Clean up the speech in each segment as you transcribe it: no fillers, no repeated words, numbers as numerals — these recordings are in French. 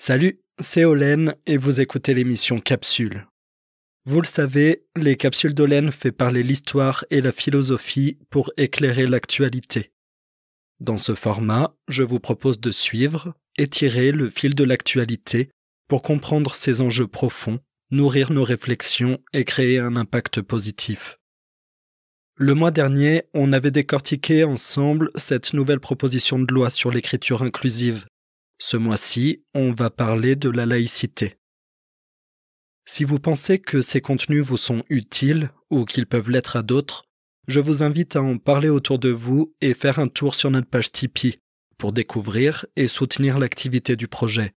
Salut, c'est Olen et vous écoutez l'émission Capsule. Vous le savez, les capsules d'Olen fait parler l'histoire et la philosophie pour éclairer l'actualité. Dans ce format, je vous propose de suivre et tirer le fil de l'actualité pour comprendre ses enjeux profonds, nourrir nos réflexions et créer un impact positif. Le mois dernier, on avait décortiqué ensemble cette nouvelle proposition de loi sur l'écriture inclusive. Ce mois-ci, on va parler de la laïcité. Si vous pensez que ces contenus vous sont utiles ou qu'ils peuvent l'être à d'autres, je vous invite à en parler autour de vous et faire un tour sur notre page Tipeee pour découvrir et soutenir l'activité du projet.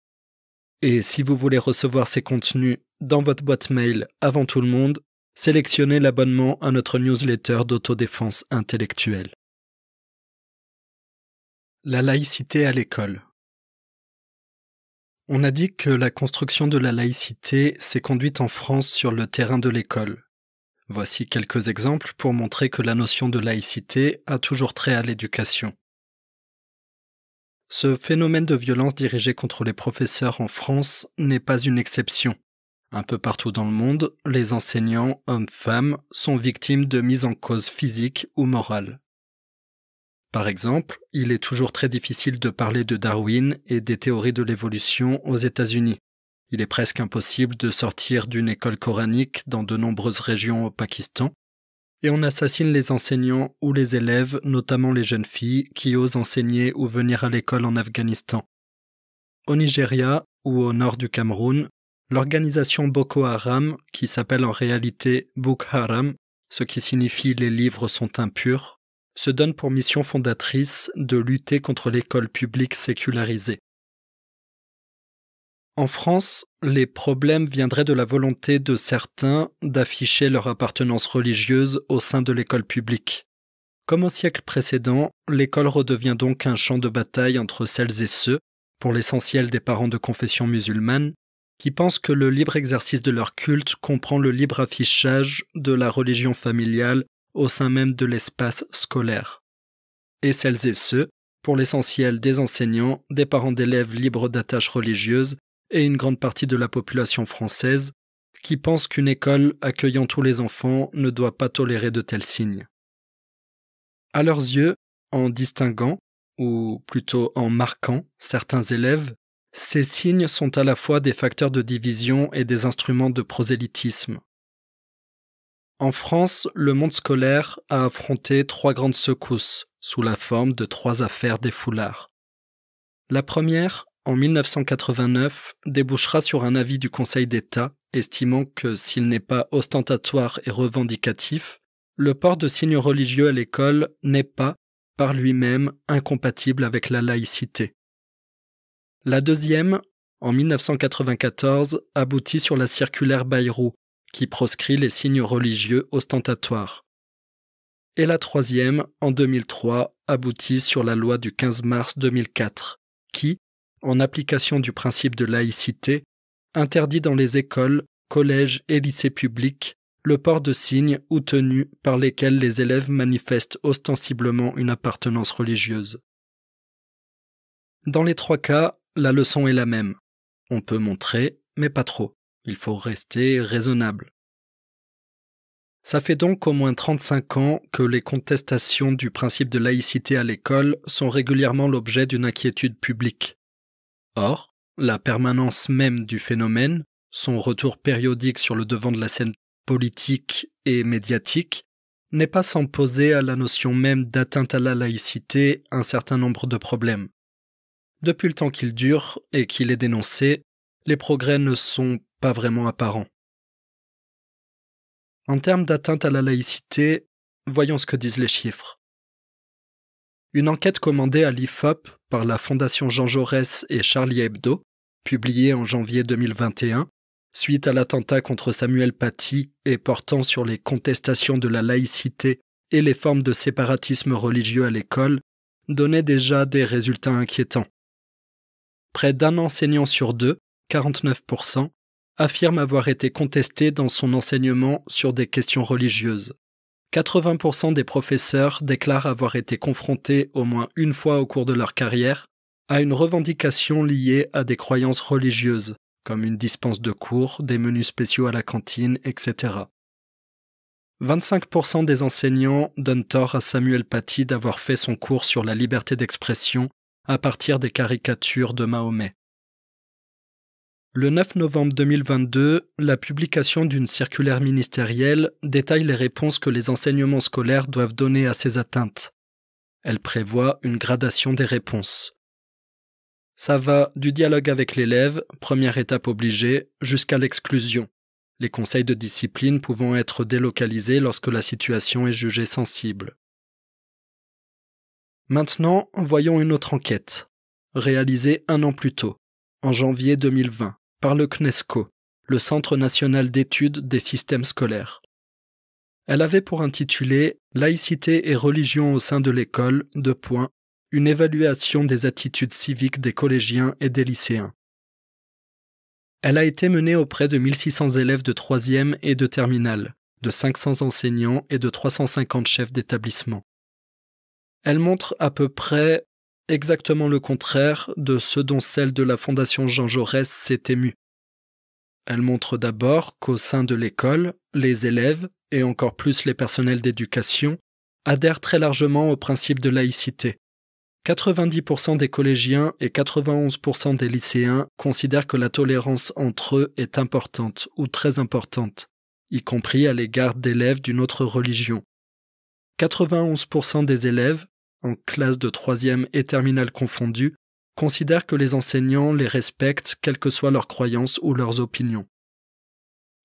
Et si vous voulez recevoir ces contenus dans votre boîte mail avant tout le monde, sélectionnez l'abonnement à notre newsletter d'autodéfense intellectuelle. La laïcité à l'école. On a dit que la construction de la laïcité s'est conduite en France sur le terrain de l'école. Voici quelques exemples pour montrer que la notion de laïcité a toujours trait à l'éducation. Ce phénomène de violence dirigée contre les professeurs en France n'est pas une exception. Un peu partout dans le monde, les enseignants, hommes-femmes, sont victimes de mises en cause physiques ou morales. Par exemple, il est toujours très difficile de parler de Darwin et des théories de l'évolution aux États-Unis. Il est presque impossible de sortir d'une école coranique dans de nombreuses régions au Pakistan. Et on assassine les enseignants ou les élèves, notamment les jeunes filles, qui osent enseigner ou venir à l'école en Afghanistan. Au Nigeria ou au nord du Cameroun, l'organisation Boko Haram, qui s'appelle en réalité Book Haram, ce qui signifie les livres sont impurs, se donne pour mission fondatrice de lutter contre l'école publique sécularisée. En France, les problèmes viendraient de la volonté de certains d'afficher leur appartenance religieuse au sein de l'école publique. Comme au siècle précédent, l'école redevient donc un champ de bataille entre celles et ceux, pour l'essentiel des parents de confession musulmane, qui pensent que le libre exercice de leur culte comprend le libre affichage de la religion familiale au sein même de l'espace scolaire. Et celles et ceux, pour l'essentiel des enseignants, des parents d'élèves libres d'attaches religieuses et une grande partie de la population française, qui pensent qu'une école accueillant tous les enfants ne doit pas tolérer de tels signes. À leurs yeux, en distinguant, ou plutôt en marquant, certains élèves, ces signes sont à la fois des facteurs de division et des instruments de prosélytisme. En France, le monde scolaire a affronté 3 grandes secousses, sous la forme de 3 affaires des foulards. La première, en 1989, débouchera sur un avis du Conseil d'État, estimant que s'il n'est pas ostentatoire et revendicatif, le port de signes religieux à l'école n'est pas, par lui-même, incompatible avec la laïcité. La deuxième, en 1994, aboutit sur la circulaire Bayrou, qui proscrit les signes religieux ostentatoires. Et la troisième, en 2003, aboutit sur la loi du 15 mars 2004, qui, en application du principe de laïcité, interdit dans les écoles, collèges et lycées publics le port de signes ou tenues par lesquels les élèves manifestent ostensiblement une appartenance religieuse. Dans les 3 cas, la leçon est la même. On peut montrer, mais pas trop. Il faut rester raisonnable. Ça fait donc au moins 35 ans que les contestations du principe de laïcité à l'école sont régulièrement l'objet d'une inquiétude publique. Or, la permanence même du phénomène, son retour périodique sur le devant de la scène politique et médiatique, n'est pas sans poser à la notion même d'atteinte à la laïcité un certain nombre de problèmes. Depuis le temps qu'il dure et qu'il est dénoncé, les progrès ne sont pas vraiment apparents. En termes d'atteinte à la laïcité, voyons ce que disent les chiffres. Une enquête commandée à l'IFOP par la Fondation Jean Jaurès et Charlie Hebdo, publiée en janvier 2021, suite à l'attentat contre Samuel Paty et portant sur les contestations de la laïcité et les formes de séparatisme religieux à l'école, donnait déjà des résultats inquiétants. Près d'un enseignant sur 2, 49%, affirme avoir été contesté dans son enseignement sur des questions religieuses. 80% des professeurs déclarent avoir été confrontés au moins une fois au cours de leur carrière à une revendication liée à des croyances religieuses, comme une dispense de cours, des menus spéciaux à la cantine, etc. 25% des enseignants donnent tort à Samuel Paty d'avoir fait son cours sur la liberté d'expression à partir des caricatures de Mahomet. Le 9 novembre 2022, la publication d'une circulaire ministérielle détaille les réponses que les enseignements scolaires doivent donner à ces atteintes. Elle prévoit une gradation des réponses. Ça va du dialogue avec l'élève, première étape obligée, jusqu'à l'exclusion, les conseils de discipline pouvant être délocalisés lorsque la situation est jugée sensible. Maintenant, voyons une autre enquête, réalisée 1 an plus tôt, en janvier 2020, par le CNESCO, le Centre national d'études des systèmes scolaires. Elle avait pour intitulé « Laïcité et religion au sein de l'école, une évaluation des attitudes civiques des collégiens et des lycéens ». Elle a été menée auprès de 1600 élèves de 3e et de terminale, de 500 enseignants et de 350 chefs d'établissement. Elle montre à peu près exactement le contraire de ce dont celle de la Fondation Jean Jaurès s'est émue. Elle montre d'abord qu'au sein de l'école, les élèves, et encore plus les personnels d'éducation, adhèrent très largement au principe de laïcité. 90% des collégiens et 91% des lycéens considèrent que la tolérance entre eux est importante ou très importante, y compris à l'égard d'élèves d'une autre religion. 91% des élèves, en classe de 3e et terminale confondues, considèrent que les enseignants les respectent quelles que soient leurs croyances ou leurs opinions.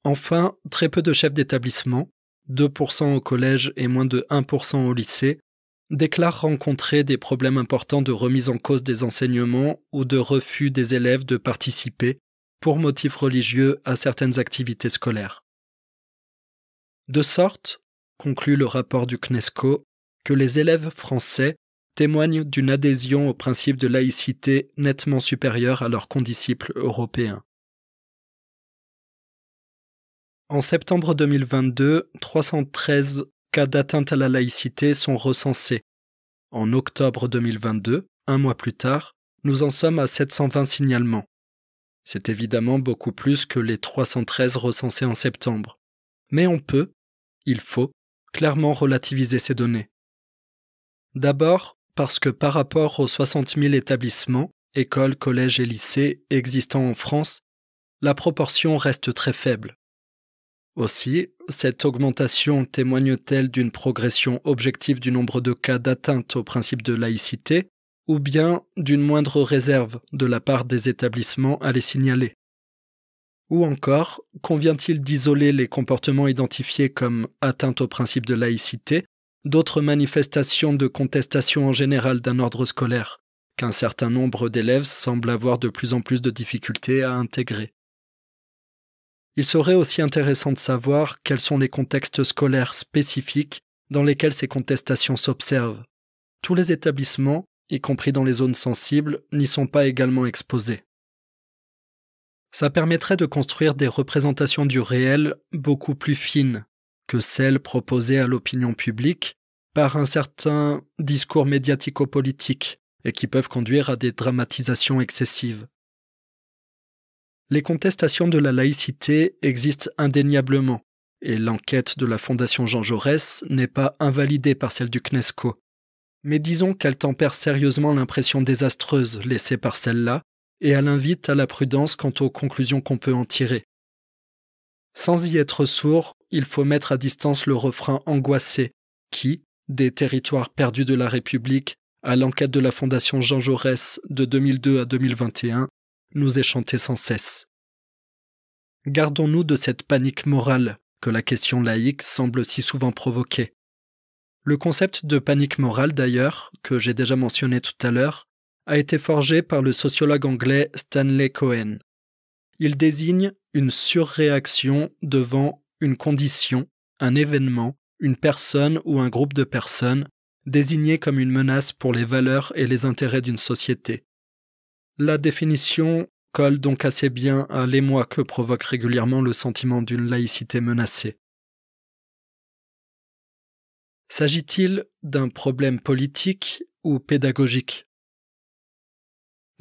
Enfin, très peu de chefs d'établissement, 2% au collège et moins de 1% au lycée, déclarent rencontrer des problèmes importants de remise en cause des enseignements ou de refus des élèves de participer, pour motifs religieux, à certaines activités scolaires. De sorte, conclut le rapport du CNESCO, que les élèves français témoignent d'une adhésion au principe de laïcité nettement supérieure à leurs condisciples européens. En septembre 2022, 313 cas d'atteinte à la laïcité sont recensés. En octobre 2022, 1 mois plus tard, nous en sommes à 720 signalements. C'est évidemment beaucoup plus que les 313 recensés en septembre. Mais il faut, clairement relativiser ces données. D'abord, parce que par rapport aux 60 000 établissements, écoles, collèges et lycées existants en France, la proportion reste très faible. Aussi, cette augmentation témoigne-t-elle d'une progression objective du nombre de cas d'atteinte au principe de laïcité, ou bien d'une moindre réserve de la part des établissements à les signaler? Ou encore, convient-il d'isoler les comportements identifiés comme atteinte au principe de laïcité d'autres manifestations de contestation en général d'un ordre scolaire, qu'un certain nombre d'élèves semblent avoir de plus en plus de difficultés à intégrer? Il serait aussi intéressant de savoir quels sont les contextes scolaires spécifiques dans lesquels ces contestations s'observent. Tous les établissements, y compris dans les zones sensibles, n'y sont pas également exposés. Ça permettrait de construire des représentations du réel beaucoup plus fines que celles proposées à l'opinion publique par un certain discours médiatico-politique et qui peuvent conduire à des dramatisations excessives. Les contestations de la laïcité existent indéniablement, et l'enquête de la Fondation Jean Jaurès n'est pas invalidée par celle du CNESCO. Mais disons qu'elle tempère sérieusement l'impression désastreuse laissée par celle-là, et elle invite à la prudence quant aux conclusions qu'on peut en tirer. Sans y être sourd, il faut mettre à distance le refrain angoissé qui, des territoires perdus de la République à l'enquête de la Fondation Jean Jaurès de 2002 à 2021, nous est chanté sans cesse. Gardons-nous de cette panique morale que la question laïque semble si souvent provoquer. Le concept de panique morale, d'ailleurs, que j'ai déjà mentionné tout à l'heure, a été forgé par le sociologue anglais Stanley Cohen. Il désigne une surréaction devant une condition, un événement, une personne ou un groupe de personnes désigné comme une menace pour les valeurs et les intérêts d'une société. La définition colle donc assez bien à l'émoi que provoque régulièrement le sentiment d'une laïcité menacée. S'agit-il d'un problème politique ou pédagogique ?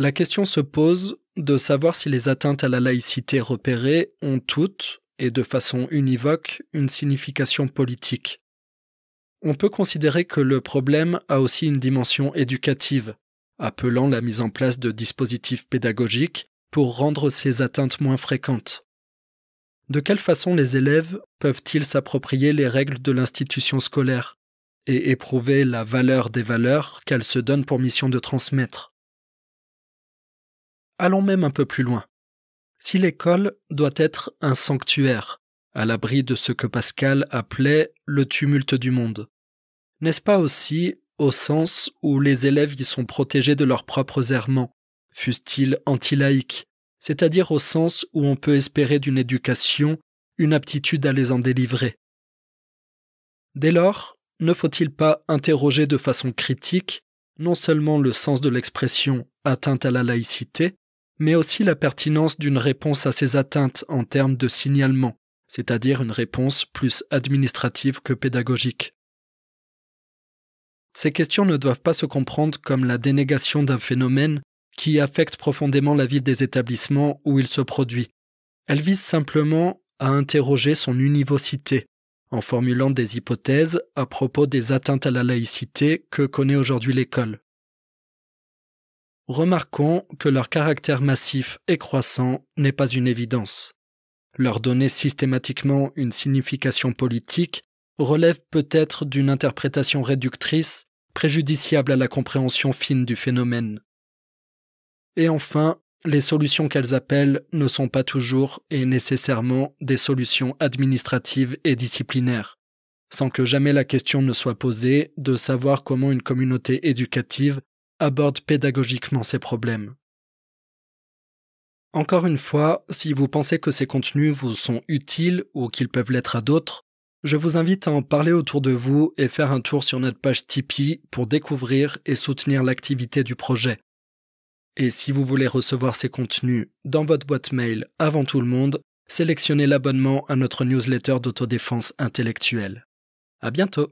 La question se pose de savoir si les atteintes à la laïcité repérées ont toutes, et de façon univoque, une signification politique. On peut considérer que le problème a aussi une dimension éducative, appelant la mise en place de dispositifs pédagogiques pour rendre ces atteintes moins fréquentes. De quelle façon les élèves peuvent-ils s'approprier les règles de l'institution scolaire et éprouver la valeur des valeurs qu'elle se donne pour mission de transmettre? Allons même un peu plus loin. Si l'école doit être un sanctuaire, à l'abri de ce que Pascal appelait le tumulte du monde, n'est-ce pas aussi au sens où les élèves y sont protégés de leurs propres errements, fussent-ils anti-laïques, c'est-à-dire au sens où on peut espérer d'une éducation une aptitude à les en délivrer? Dès lors, ne faut-il pas interroger de façon critique non seulement le sens de l'expression « atteinte à la laïcité », mais aussi la pertinence d'une réponse à ces atteintes en termes de signalement, c'est-à-dire une réponse plus administrative que pédagogique. Ces questions ne doivent pas se comprendre comme la dénégation d'un phénomène qui affecte profondément la vie des établissements où il se produit. Elles visent simplement à interroger son univocité, en formulant des hypothèses à propos des atteintes à la laïcité que connaît aujourd'hui l'école. Remarquons que leur caractère massif et croissant n'est pas une évidence. Leur donner systématiquement une signification politique relève peut-être d'une interprétation réductrice, préjudiciable à la compréhension fine du phénomène. Et enfin, les solutions qu'elles appellent ne sont pas toujours et nécessairement des solutions administratives et disciplinaires, sans que jamais la question ne soit posée de savoir comment une communauté éducative aborde pédagogiquement ces problèmes. Encore une fois, si vous pensez que ces contenus vous sont utiles ou qu'ils peuvent l'être à d'autres, je vous invite à en parler autour de vous et faire un tour sur notre page Tipeee pour découvrir et soutenir l'activité du projet. Et si vous voulez recevoir ces contenus dans votre boîte mail avant tout le monde, sélectionnez l'abonnement à notre newsletter d'autodéfense intellectuelle. À bientôt!